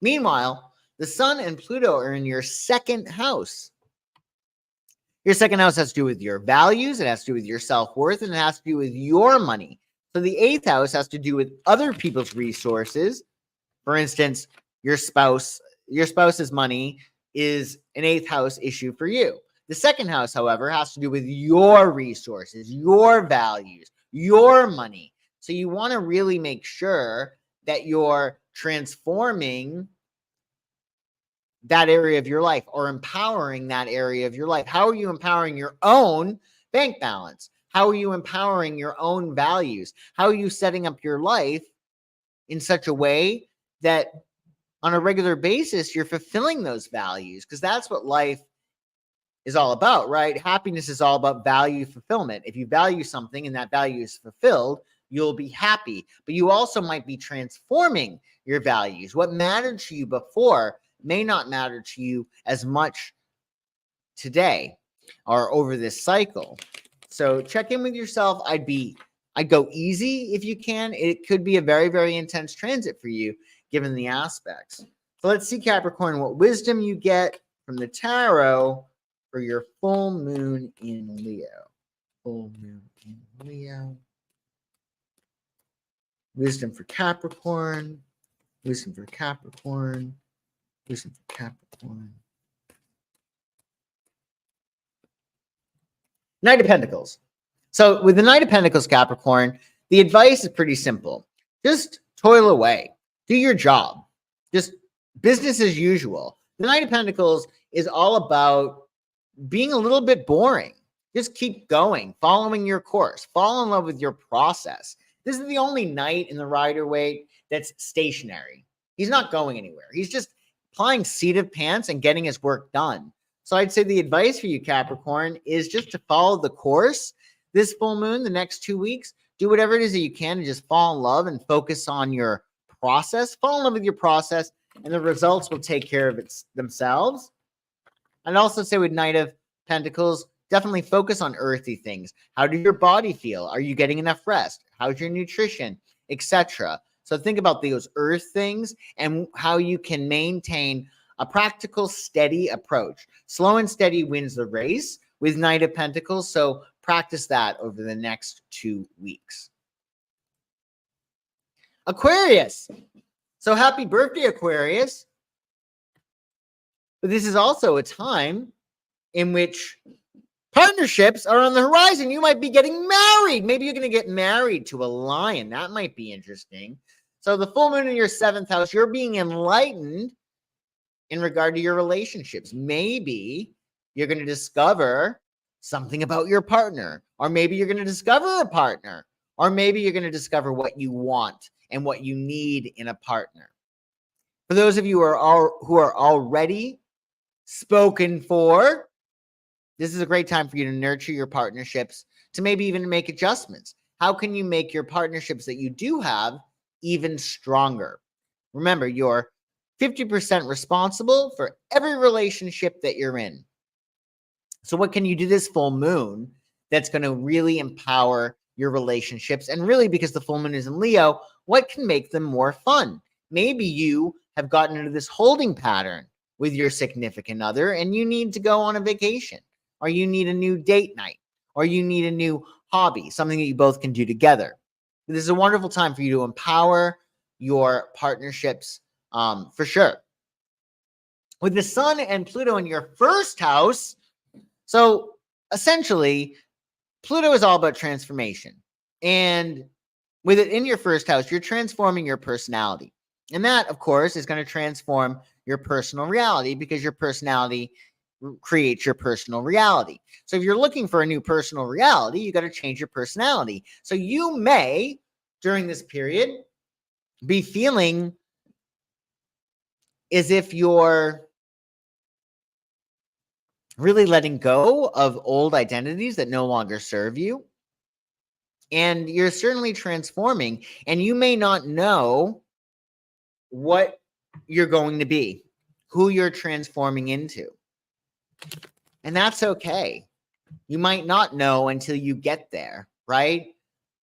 Meanwhile, The sun and Pluto are in your second house. Your second house has to do with your values. It has to do with your self-worth, and it has to do with your money. So the 8th house has to do with other people's resources. For instance, your spouse's money is an 8th house issue for you. The second house, however, has to do with your resources, your values, your money. So you want to really make sure that you're transforming that area of your life or empowering that area of your life. How are you empowering your own bank balance? How are you empowering your own values? How are you setting up your life in such a way that on a regular basis, you're fulfilling those values? Because that's what life is all about, right? Happiness is all about value fulfillment. If you value something and that value is fulfilled, you'll be happy. But you also might be transforming your values. What mattered to you before may not matter to you as much today or over this cycle. So check in with yourself. I'd go easy if you can. It could be a very, very intense transit for you, given the aspects. So let's see, Capricorn, what wisdom you get from the tarot for your full moon in Leo. Full moon in Leo. Wisdom for Capricorn. Wisdom for Capricorn. Wisdom for Capricorn. Knight of Pentacles. So with the Knight of Pentacles, Capricorn, the advice is pretty simple. Just toil away. Do your job. Just business as usual. The Knight of Pentacles is all about being a little bit boring. Just keep going, following your course. Fall in love with your process. This is the only knight in the Rider-Waite that's stationary. He's not going anywhere. He's just applying seat of pants and getting his work done. So I'd say the advice for you, Capricorn, is just to follow the course. This full moon, the next 2 weeks, do whatever it is that you can to just fall in love and focus on your process. Fall in love with your process, and the results will take care of it themselves. I'd also say with Knight of Pentacles, definitely focus on earthy things. How does your body feel? Are you getting enough rest? How's your nutrition, etc.? So think about those earth things and how you can maintain a practical, steady approach. Slow and steady wins the race with Knight of Pentacles. So practice that over the next 2 weeks. Aquarius. So happy birthday, Aquarius. But this is also a time in which partnerships are on the horizon. You might be getting married. Maybe you're going to get married to a lion. That might be interesting. So the full moon in your 7th house, you're being enlightened in regard to your relationships. Maybe you're going to discover something about your partner, or maybe you're going to discover a partner, or maybe you're going to discover what you want and what you need in a partner. For those of you who are already spoken for, this is a great time for you to nurture your partnerships, to maybe even make adjustments. How can you make your partnerships that you do have even stronger? Remember, you're 50% responsible for every relationship that you're in. So what can you do this full moon that's going to really empower your relationships? And really, because the full moon is in Leo, what can make them more fun? Maybe you have gotten into this holding pattern with your significant other and you need to go on a vacation, or you need a new date night, or you need a new hobby, something that you both can do together. This is a wonderful time for you to empower your partnerships, for sure. With the sun and Pluto in your 1st house, so essentially, Pluto is all about transformation. And with it in your 1st house, you're transforming your personality. And that, of course, is going to transform your personal reality, because your personality creates your personal reality. So if you're looking for a new personal reality, you got to change your personality. So you may, during this period, be feeling as if you're really letting go of old identities that no longer serve you. And you're certainly transforming, and you may not know what you're going to be, who you're transforming into. And that's okay. You might not know until you get there, right?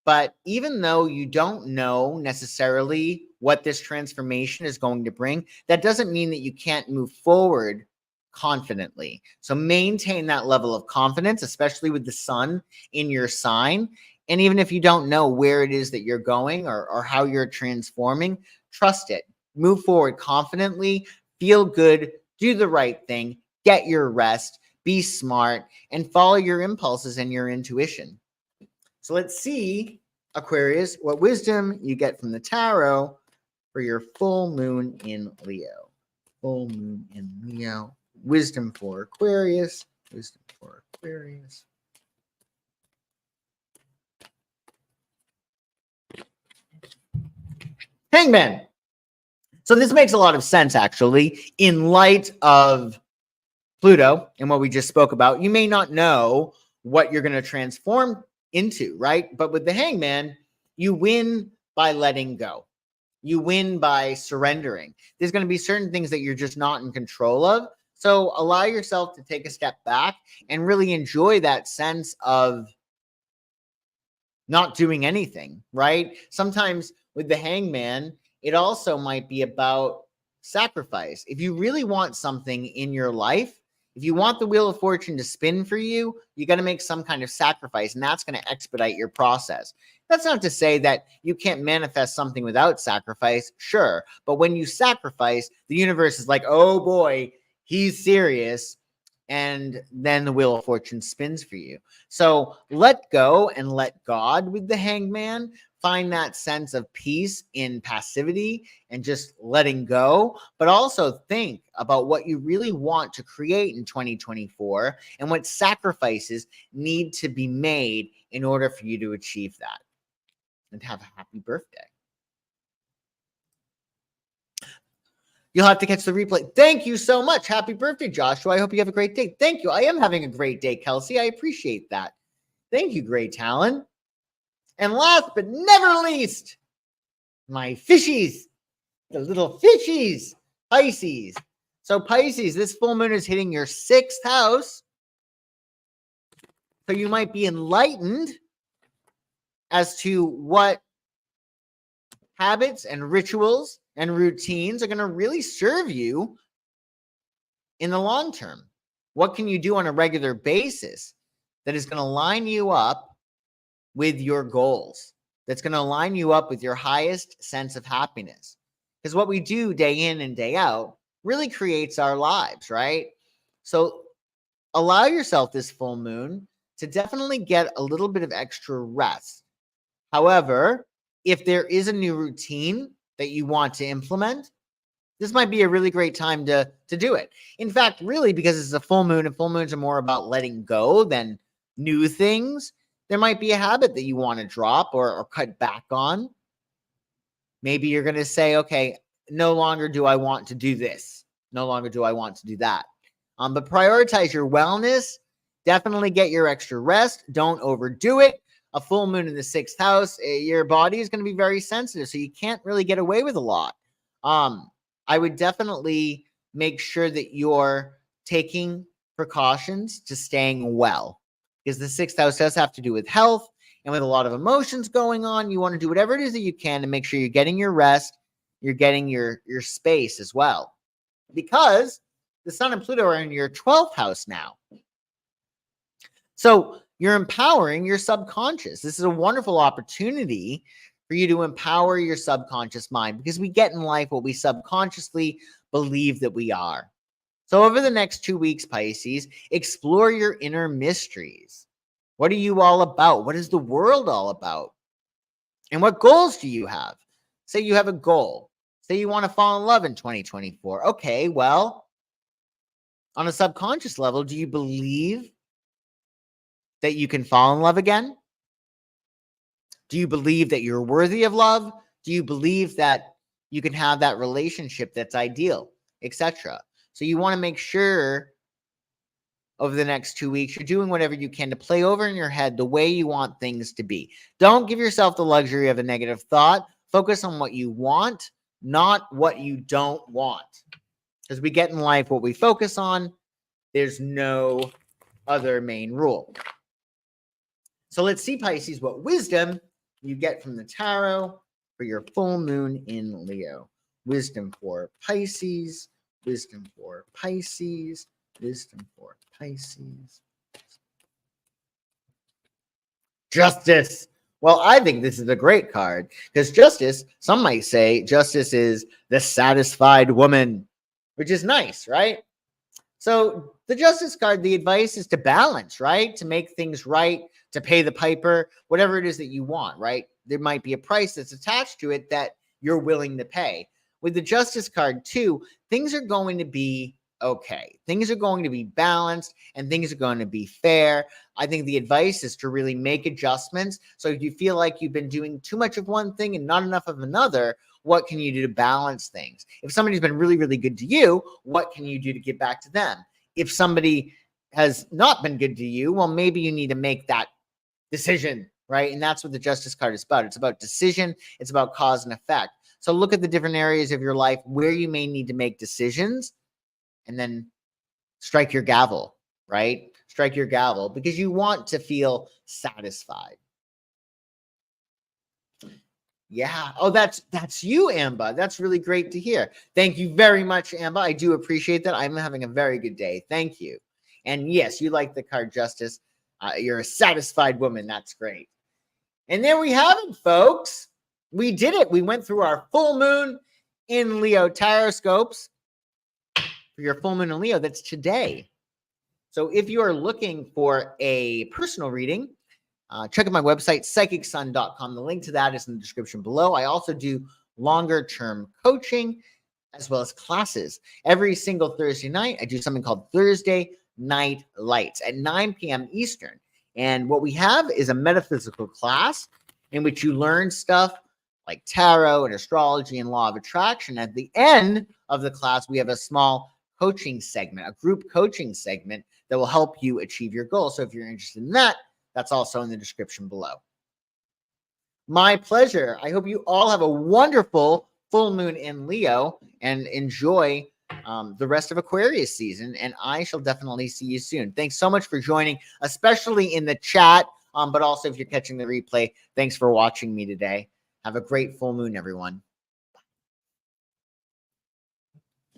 But even though you don't know necessarily what this transformation is going to bring, that doesn't mean that you can't move forward confidently. So maintain that level of confidence, especially with the sun in your sign. And even if you don't know where it is that you're going or how you're transforming, trust it. Move forward confidently, feel good, do the right thing, get your rest, be smart, and follow your impulses and your intuition. So let's see, Aquarius, what wisdom you get from the tarot for your full moon in Leo. Full moon in Leo. Wisdom for Aquarius. Wisdom for Aquarius. Hangman. So this makes a lot of sense, actually, in light of Pluto and what we just spoke about. You may not know what you're going to transform into, right? But with the Hangman, you win by letting go. You win by surrendering. There's going to be certain things that you're just not in control of. So allow yourself to take a step back and really enjoy that sense of not doing anything, right? Sometimes with the Hangman, it also might be about sacrifice. If you really want something in your life, if you want the Wheel of Fortune to spin for you, you got to make some kind of sacrifice, and that's going to expedite your process. That's not to say that you can't manifest something without sacrifice, sure. But when you sacrifice, the universe is like, oh boy, he's serious. And then the Wheel of Fortune spins for you. So let go and let God with the Hangman. Find that sense of peace in passivity and just letting go, but also think about what you really want to create in 2024 and what sacrifices need to be made in order for you to achieve that. And have a happy birthday. You'll have to catch the replay. Thank you so much. Happy birthday, Joshua. I hope you have a great day. Thank you. I am having a great day, Kelsey. I appreciate that. Thank you, Great Talon. And last but never least, my fishies, the little fishies, Pisces. So Pisces, this full moon is hitting your 6th house. So you might be enlightened as to what habits and rituals and routines are going to really serve you in the long term. What can you do on a regular basis that is going to line you up with your goals, that's going to line you up with your highest sense of happiness? Because what we do day in and day out really creates our lives, right? So allow yourself this full moon to definitely get a little bit of extra rest. However, if there is a new routine that you want to implement, this might be a really great time to do it. In fact, really, because it's a full moon and full moons are more about letting go than new things, there might be a habit that you want to drop or cut back on. Maybe you're going to say, okay, no longer do I want to do this. No longer do I want to do that. But prioritize your wellness. Definitely get your extra rest. Don't overdo it. A full moon in the 6th house, your body is going to be very sensitive, so you can't really get away with a lot. I would definitely make sure that you're taking precautions to staying well, because the 6th house does have to do with health and with a lot of emotions going on. You want to do whatever it is that you can to make sure you're getting your rest, you're getting your space as well, because the Sun and Pluto are in your 12th house now. So you're empowering your subconscious. This is a wonderful opportunity for you to empower your subconscious mind, because we get in life what we subconsciously believe that we are. So over the next 2 weeks, Pisces, explore your inner mysteries. What are you all about? What is the world all about? And what goals do you have? Say you have a goal. Say you want to fall in love in 2024. Okay, well, on a subconscious level, do you believe that you can fall in love again? Do you believe that you're worthy of love? Do you believe that you can have that relationship that's ideal, etc.? So you want to make sure over the next 2 weeks, you're doing whatever you can to play over in your head the way you want things to be. Don't give yourself the luxury of a negative thought. Focus on what you want, not what you don't want. Because we get in life what we focus on. There's no other main rule. So let's see, Pisces, what wisdom you get from the tarot for your full moon in Leo. Wisdom for Pisces, wisdom for Pisces, wisdom for Pisces. Justice. Well, I think this is a great card because justice, some might say justice is the satisfied woman, which is nice, right? So the justice card, the advice is to balance, right? To make things right, to pay the piper, whatever it is that you want, right? There might be a price that's attached to it that you're willing to pay. With the justice card too, things are going to be okay. Things are going to be balanced and things are going to be fair. I think the advice is to really make adjustments. So if you feel like you've been doing too much of one thing and not enough of another, what can you do to balance things? If somebody's been really, really good to you, what can you do to get back to them? If somebody has not been good to you, well, maybe you need to make that decision, right? And that's what the justice card is about. It's about decision. It's about cause and effect. So look at the different areas of your life where you may need to make decisions and then strike your gavel, right? Strike your gavel because you want to feel satisfied. Yeah. Oh, that's you, Amba. That's really great to hear. Thank you very much, Amba. I do appreciate that. I'm having a very good day. Thank you. And yes, you like the card justice. You're a satisfied woman. That's great. And there we have it, folks. We did it. We went through our full moon in Leo Tarotscopes for your full moon in Leo. That's today. So if you are looking for a personal reading, check out my website, psychicsun.com. The link to that is in the description below. I also do longer term coaching as well as classes. Every single Thursday night, I do something called Thursday Night Lights at 9 p.m. Eastern. And what we have is a metaphysical class in which you learn stuff like tarot and astrology and law of attraction. At the end of the class, we have a small coaching segment, a group coaching segment that will help you achieve your goals. So if you're interested in that, that's also in the description below. My pleasure. I hope you all have a wonderful full moon in Leo and enjoy the rest of Aquarius season. And I shall definitely see you soon. Thanks so much for joining, especially in the chat, but also if you're catching the replay. Thanks for watching me today. Have a great full moon, everyone.